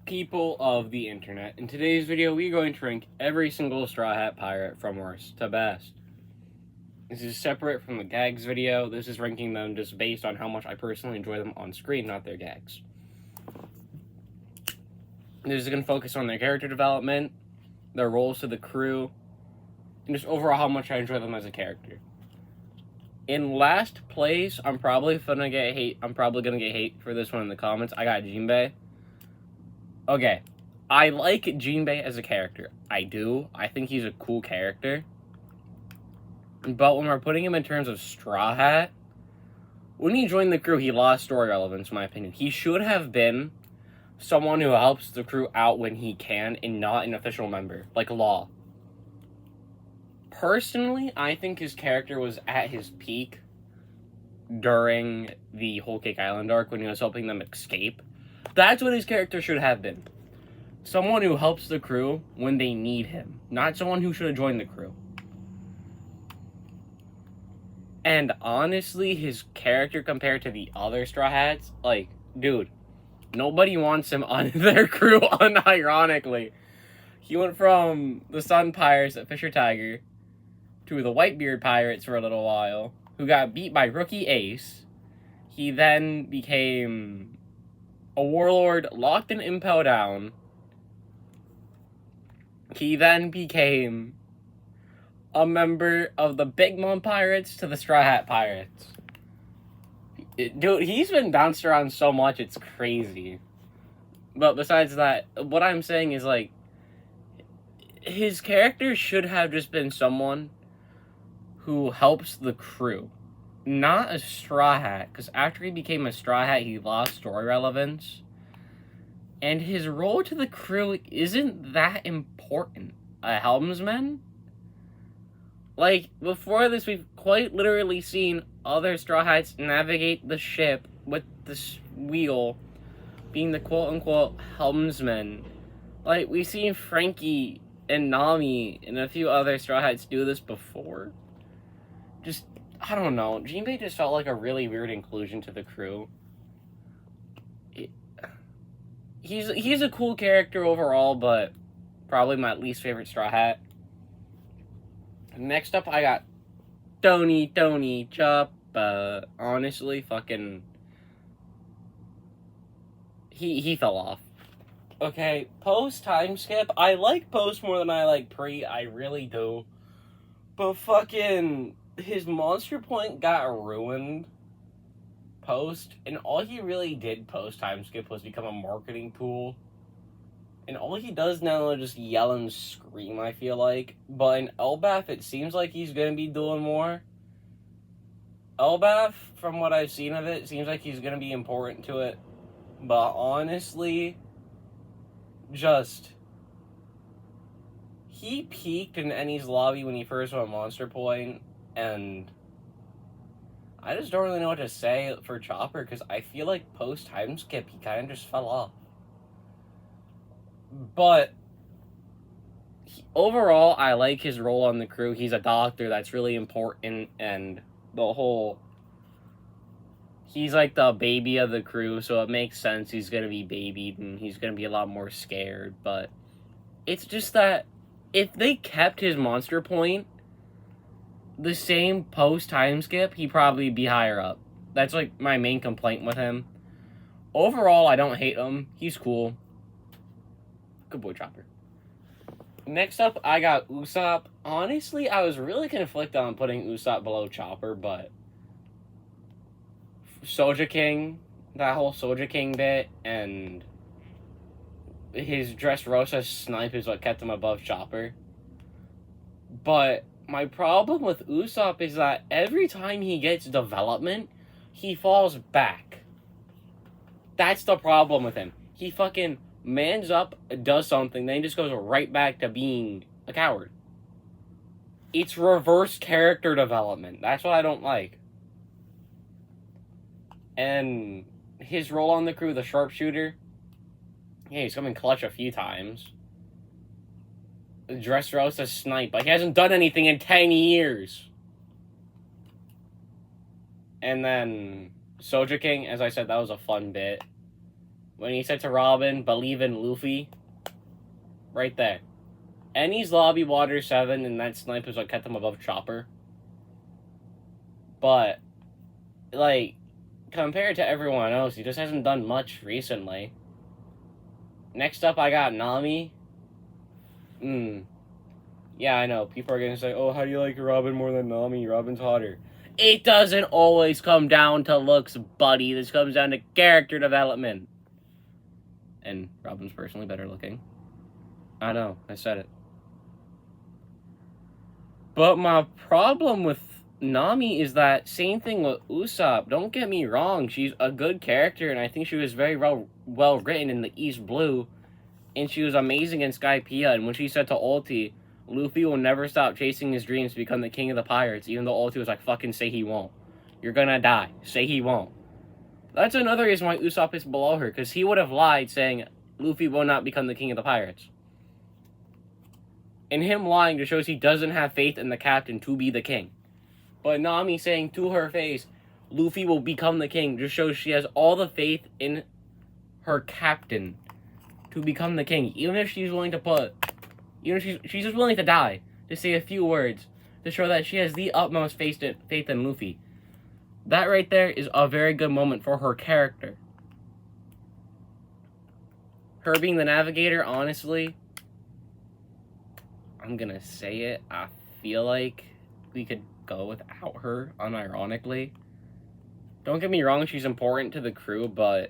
People of the internet, in today's video we're going to rank every single Straw Hat Pirate from worst to best. This is separate from the gags video. This is ranking them just based on how much I personally enjoy them on screen, not their gags. This is going to focus on their character development, their roles to the crew, and just overall how much I enjoy them as a character. In last place, I'm probably gonna get hate for this one in the comments. I got Jinbei. Okay, I like Jinbei as a character. I do. I think he's a cool character. But when we're putting him in terms of Straw Hat, when he joined the crew, he lost story relevance, in my opinion. He should have been someone who helps the crew out when he can and not an official member, like Law. Personally, I think his character was at his peak during the Whole Cake Island arc when he was helping them escape. That's what his character should have been. Someone who helps the crew when they need him. Not someone who should have joined the crew. And honestly, his character compared to the other Straw Hats, like, dude, nobody wants him on their crew, unironically. He went from the Sun Pirates at Fisher Tiger to the Whitebeard Pirates for a little while, who got beat by Rookie Ace. He then became a warlord locked in Impel Down. He then became a member of the Big Mom Pirates to the Straw Hat Pirates. Dude, he's been bounced around so much, it's crazy. But besides that, what I'm saying is, like, his character should have just been someone who helps the crew. Not a Straw Hat, because after he became a Straw Hat, he lost story relevance. And his role to the crew isn't that important. A helmsman? Like, before this, we've quite literally seen other Straw Hats navigate the ship with this wheel, being the quote-unquote helmsman. Like, we've seen Frankie and Nami and a few other Straw Hats do this before. Just, I don't know. Jinbei just felt like a really weird inclusion to the crew. He's a cool character overall, but probably my least favorite Straw Hat. Next up, I got Tony Choppa. Honestly, fucking... He fell off. Okay, post-time skip. I like post more than I like pre. I really do. But fucking... his monster point got ruined post, and all he really did post time skip was become a marketing tool. And all he does now is just yell and scream, I feel like. But in Elbaf, it seems like he's gonna be doing more. Elbaf, from what I've seen of it, seems like he's gonna be important to it. But honestly, just... he peaked in Ennie's lobby when he first went Monster Point. And I just don't really know what to say for Chopper, because I feel like post-time skip, he kind of just fell off. But overall, I like his role on the crew. He's a doctor, that's really important, and the whole... he's like the baby of the crew, so it makes sense he's going to be babied, and he's going to be a lot more scared. But it's just that if they kept his monster point the same post-time skip, he'd probably be higher up. That's, like, my main complaint with him. Overall, I don't hate him. He's cool. Good boy, Chopper. Next up, I got Usopp. Honestly, I was really conflicted on putting Usopp below Chopper, but... Soja King, that whole Soja King bit, and his Dressrosa snipe is what kept him above Chopper. But my problem with Usopp is that every time he gets development, he falls back. That's the problem with him. He fucking mans up, does something, then he just goes right back to being a coward. It's reverse character development. That's what I don't like. And his role on the crew, the sharpshooter, yeah, he's come in clutch a few times. Dressrosa snipe, but he hasn't done anything in 10 years. And then Soja King, as I said, that was a fun bit. when he said to Robin, believe in Luffy. Right there. Enies Lobby Water 7, and that snipe is what kept him above Chopper. But, like, compared to everyone else, he just hasn't done much recently. Next up, I got Nami. Yeah, I know. People are gonna say, oh, how do you like Robin more than Nami? Robin's hotter. It doesn't always come down to looks, buddy. This comes down to character development. And Robin's personally better looking. I know, I said it. But my problem with Nami is that same thing with Usopp. Don't get me wrong, she's a good character, and I think she was very well written in the East Blue, and she was amazing in Skypiea. And when she said to Ulti, Luffy will never stop chasing his dreams to become the king of the pirates, even though Ulti was like, fucking say he won't. You're gonna die. Say he won't. That's another reason why Usopp is below her, because he would have lied saying Luffy will not become the king of the pirates. And him lying just shows he doesn't have faith in the captain to be the king. But Nami saying to her face, Luffy will become the king, just shows she has all the faith in her captain to become the king. Even if she's willing to she's just willing to die to say a few words to show that she has the utmost faith in Luffy. That right there is a very good moment for her character. Her being the navigator, honestly, I'm gonna say it, I feel like we could go without her, unironically. Don't get me wrong, she's important to the crew, but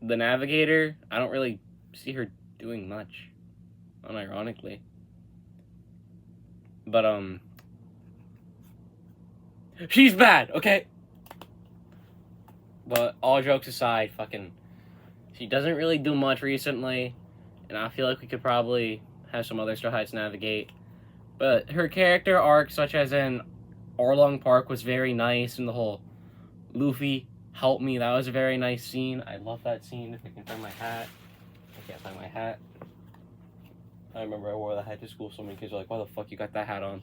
the navigator, I don't really see her doing much, unironically. But, she's bad, okay? But all jokes aside, she doesn't really do much recently, and I feel like we could probably have some other Straw Hats navigate. But her character arc, such as in Orlong Park, was very nice, and the whole Luffy, help me, that was a very nice scene. I love that scene. If I can find my hat. I can't find my hat. I remember I wore the hat to school, so many kids were like, why the fuck you got that hat on?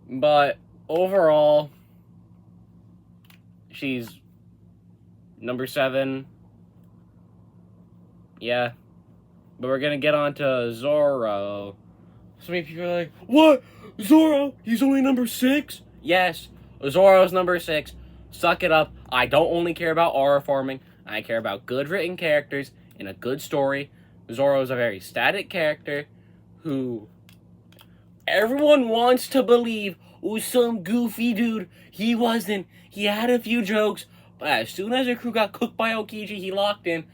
But overall, she's number 7. Yeah. But we're gonna get on to Zoro. So many people are like, what? Zoro? He's only number 6? Yes, Zoro's number 6. Suck it up. I don't only care about aura forming. I care about good written characters and a good story. Zoro's a very static character who everyone wants to believe was some goofy dude. He wasn't. He had a few jokes, but as soon as the crew got cooked by Aokiji, he locked in.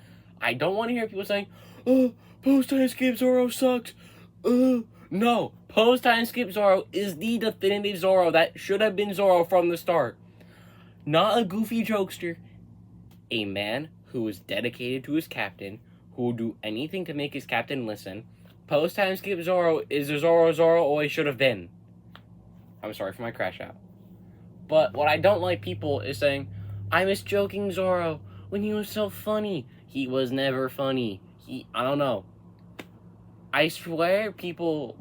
I don't want to hear people saying, oh, post-time skip Zoro sucks. No. Post-time skip Zoro is the definitive Zoro that should have been Zoro from the start. Not a goofy jokester. A man who is dedicated to his captain, who will do anything to make his captain listen. Post-time skip Zoro is the Zoro always should have been. I'm sorry for my crash out. But what I don't like people is saying, I miss joking Zoro when he was so funny. He was never funny. I don't know. I swear people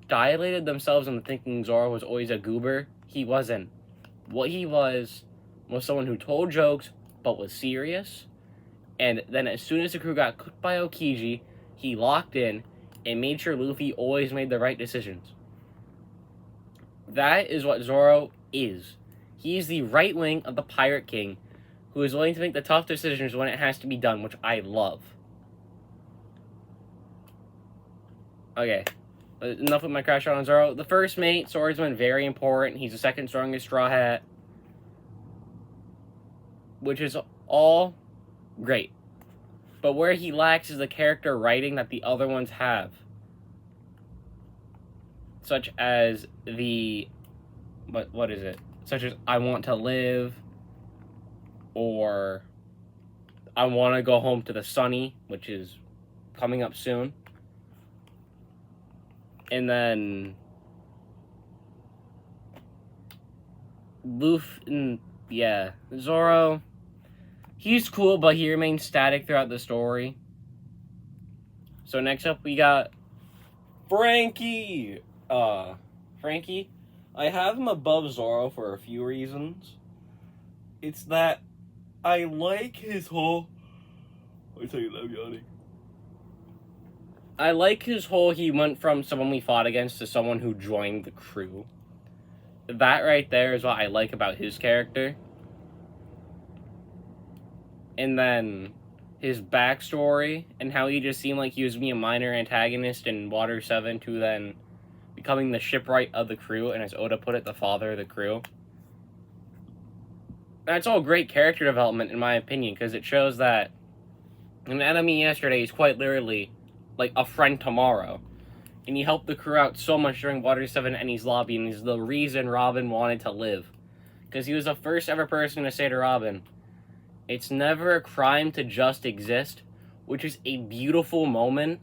dilated themselves into thinking Zoro was always a goober. He wasn't. What he was someone who told jokes, but was serious. And then as soon as the crew got cooked by Aokiji, he locked in and made sure Luffy always made the right decisions. That is what Zoro is. He's the right wing of the Pirate King, who is willing to make the tough decisions when it has to be done, which I love. Okay, enough with my crash out on Zoro. The first mate, swordsman, very important. He's the second strongest Straw Hat, which is all great. But where he lacks is the character writing that the other ones have. Such as what is it? Such as I Want to Live, or I Want to Go Home to the Sunny, which is coming up soon. And then Zoro, he's cool, but he remains static throughout the story. So next up we got Franky. Franky, I have him above Zoro for a few reasons. It's that I like his whole... I'll tell you, I'm yawning. I like his whole, he went from someone we fought against to someone who joined the crew. That right there is what I like about his character. And then his backstory and how he just seemed like he was being a minor antagonist in Water 7 to then becoming the shipwright of the crew, and as Oda put it, the father of the crew. That's all great character development in my opinion, because it shows that an enemy yesterday is quite literally like a friend tomorrow. And he helped the crew out so much during Water 7 Enies lobby, and he's the reason Robin wanted to live. Because he was the first ever person to say to Robin, it's never a crime to just exist, which is a beautiful moment.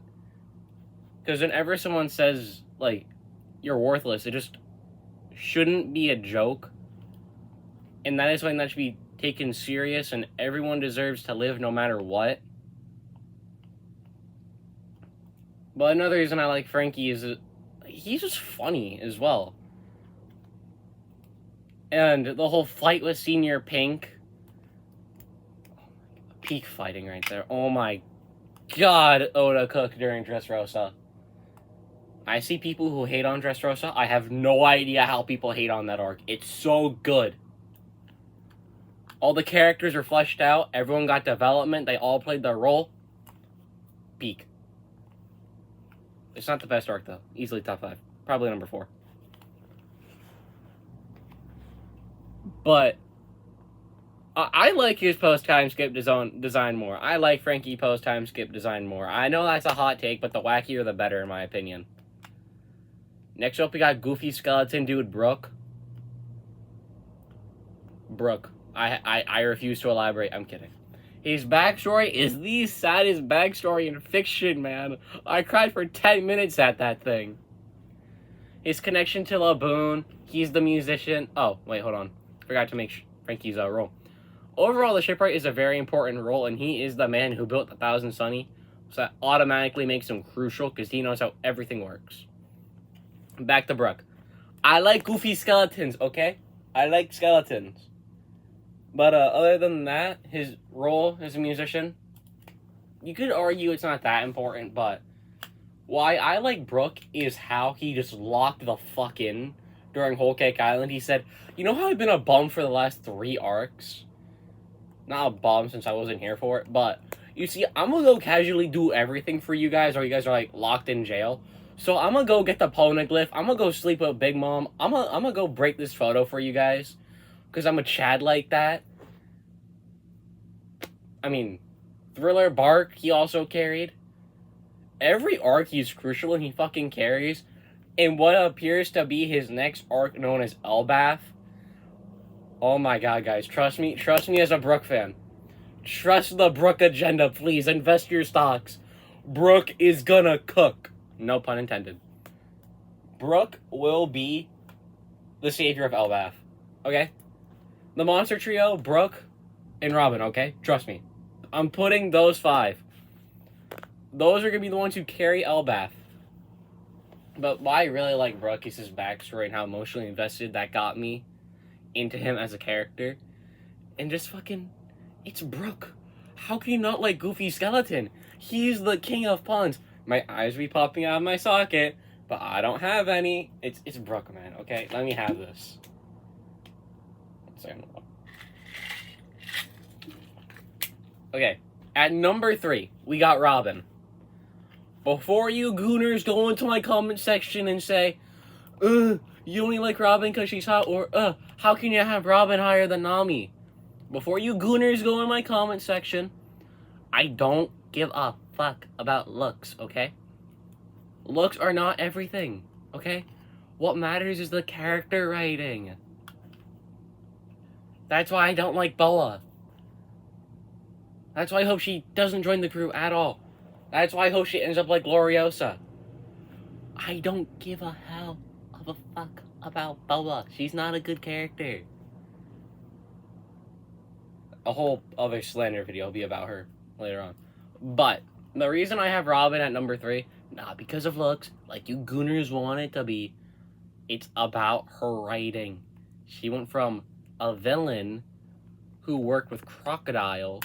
Because whenever someone says, like, you're worthless, it just shouldn't be a joke. And that is something that should be taken serious, and everyone deserves to live no matter what. But another reason I like Franky is that he's just funny as well. And the whole fight with Senior Pink. Peak fighting right there. Oh my god, Oda cooked during Dressrosa. I see people who hate on Dressrosa. I have no idea how people hate on that arc. It's so good. All the characters are fleshed out. Everyone got development. They all played their role. Peak. It's not the best arc, though. Easily top 5. Probably number 4. But I like his post-time skip design more. I like Franky post-time skip design more. I know that's a hot take, but the wackier the better, in my opinion. Next up, we got Goofy Skeleton Dude Brook. Brook. I refuse to elaborate. I'm kidding. His backstory is the saddest backstory in fiction, man. I cried for 10 minutes at that thing. His connection to Laboon. He's the musician. Oh, wait, hold on. Forgot to make Franky's role. Overall, the shipwright is a very important role, and he is the man who built the Thousand Sunny. So that automatically makes him crucial, because he knows how everything works. Back to Brook. I like goofy skeletons, okay? I like skeletons. But other than that, his role as a musician, you could argue it's not that important, but why I like Brook is how he just locked the fuck in during Whole Cake Island. He said, you know how I've been a bum for the last 3 arcs? Not a bum since I wasn't here for it, but you see, I'm gonna go casually do everything for you guys, or you guys are like locked in jail. So I'm gonna go get the poneglyph. I'm gonna go sleep with Big Mom. I'm gonna go break this photo for you guys. Because I'm a Chad like that. I mean, Thriller Bark, he also carried. Every arc he's crucial and he fucking carries. In what appears to be his next arc known as Elbaf. Oh my god, guys. Trust me as a Brook fan. Trust the Brook agenda, please. Invest your stocks. Brook is gonna cook. No pun intended. Brook will be the savior of Elbaf. Okay? The monster trio, Brook, and Robin, okay? Trust me. I'm putting those 5. Those are going to be the ones who carry Elbaf. But why I really like Brook is his backstory and how emotionally invested that got me into him as a character. And just fucking, it's Brook. How can you not like Goofy Skeleton? He's the king of puns. My eyes be popping out of my socket, but I don't have any. It's Brook, man, okay? Let me have this. Okay, at number 3, we got Robin. Before you gooners go into my comment section and say, you only like Robin because she's hot, or, how can you have Robin higher than Nami? Before you gooners go in my comment section, I don't give a fuck about looks, okay? Looks are not everything, okay? What matters is the character writing. That's why I don't like Boa. That's why I hope she doesn't join the crew at all. That's why I hope she ends up like Gloriosa. I don't give a hell of a fuck about Boa. She's not a good character. A whole other slander video will be about her later on. But the reason I have Robin at number 3, not because of looks, like you gooners want it to be. It's about her writing. She went from a villain who worked with Crocodile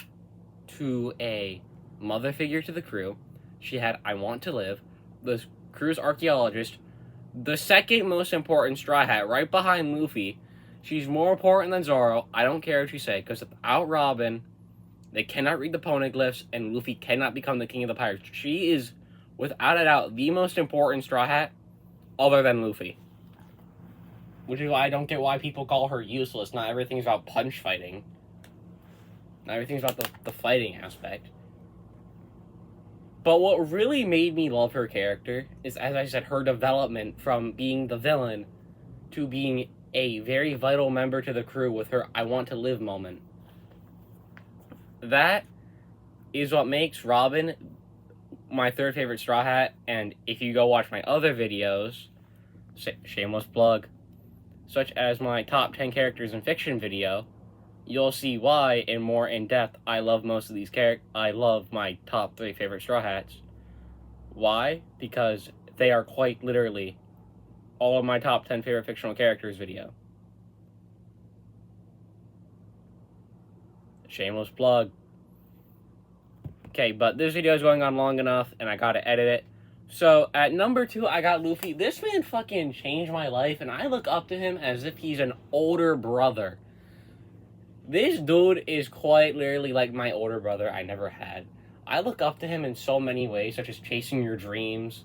to a mother figure to the crew. She had I Want to Live, the crew's archaeologist, the second most important Straw Hat, right behind Luffy. She's more important than Zoro. I don't care what you say, because without Robin, they cannot read the poneglyphs, and Luffy cannot become the king of the pirates. She is, without a doubt, the most important Straw Hat, other than Luffy. Which is why I don't get why people call her useless. Not everything's about punch fighting. Not everything's about the fighting aspect. But what really made me love her character is, as I said, her development from being the villain to being a very vital member to the crew with her I Want to Live moment. That is what makes Robin my third favorite Straw Hat, and if you go watch my other videos, shameless plug, such as my top 10 characters in fiction video, you'll see why in more in-depth I love most of these characters. I love my top 3 favorite Straw Hats. Why? Because they are quite literally all of my top 10 favorite fictional characters video. Shameless plug. Okay, but this video is going on long enough, and I gotta edit it. So, at number 2, I got Luffy. This man fucking changed my life, and I look up to him as if he's an older brother. This dude is quite literally like my older brother I never had. I look up to him in so many ways, such as chasing your dreams,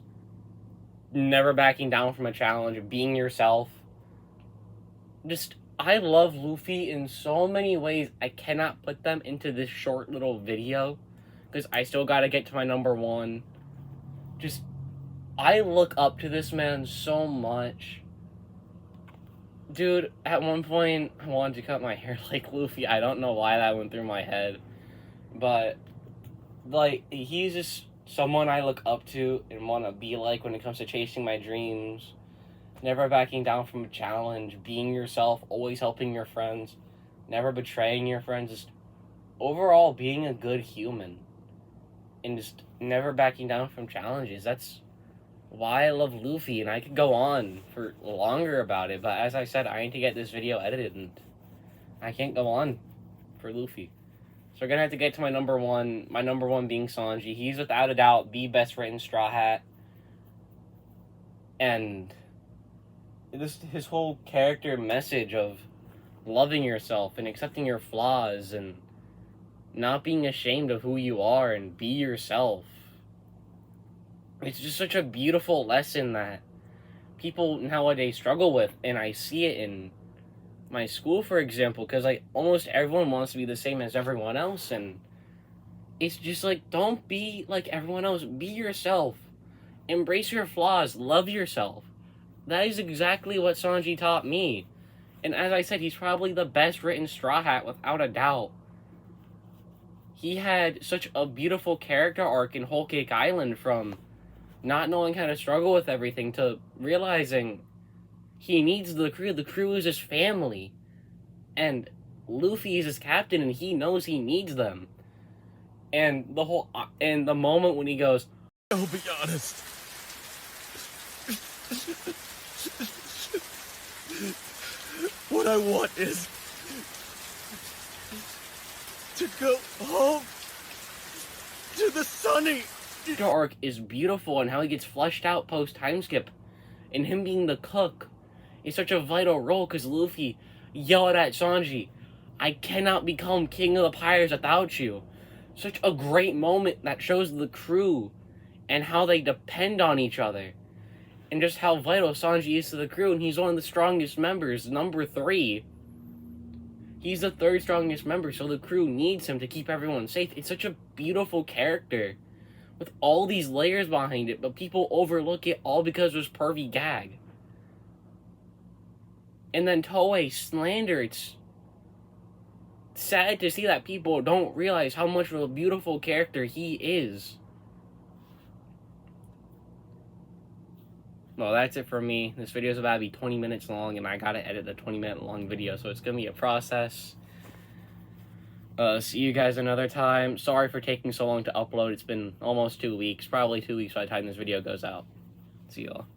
never backing down from a challenge, being yourself. Just, I love Luffy in so many ways. I cannot put them into this short little video, because I still gotta get to my number 1. Just, I look up to this man so much. Dude, at one point, I wanted to cut my hair like Luffy. I don't know why that went through my head. But, like, he's just someone I look up to and want to be like when it comes to chasing my dreams. Never backing down from a challenge. Being yourself. Always helping your friends. Never betraying your friends. Just overall being a good human. And just never backing down from challenges. That's why I love Luffy, and I could go on for longer about it, but as I said, I need to get this video edited, and I can't go on for Luffy. So we're gonna have to get to my number 1, my number 1 being Sanji. He's without a doubt the best written Straw Hat, and his whole character message of loving yourself and accepting your flaws and not being ashamed of who you are and be yourself. It's just such a beautiful lesson that people nowadays struggle with, and I see it in my school, for example, because like almost everyone wants to be the same as everyone else, and it's just like, don't be like everyone else. Be yourself. Embrace your flaws. Love yourself. That is exactly what Sanji taught me. And as I said, he's probably the best written Straw Hat without a doubt. He had such a beautiful character arc in Whole Cake Island, from not knowing how to struggle with everything to realizing he needs the crew. The crew is his family. And Luffy is his captain, and he knows he needs them. And the moment when he goes, I'll be honest. What I want is to go home to the Sunny. The arc is beautiful, and how he gets fleshed out post time skip, and him being the cook is such a vital role, because Luffy yelled at Sanji, I cannot become king of the pirates without you. Such a great moment that shows the crew and how they depend on each other, and just how vital Sanji is to the crew. And he's one of the strongest members, number 3. He's the 3rd strongest member, so the crew needs him to keep everyone safe. It's such a beautiful character with all these layers behind it, but people overlook it all because it was pervy gag. And then Toei slander. It's sad to see that people don't realize how much of a beautiful character he is. Well, that's it for me. This video is about to be 20 minutes long, and I gotta edit a 20-minute long video, so it's gonna be a process. See you guys another time. Sorry for taking so long to upload. It's been almost 2 weeks. Probably 2 weeks by the time this video goes out. See y'all.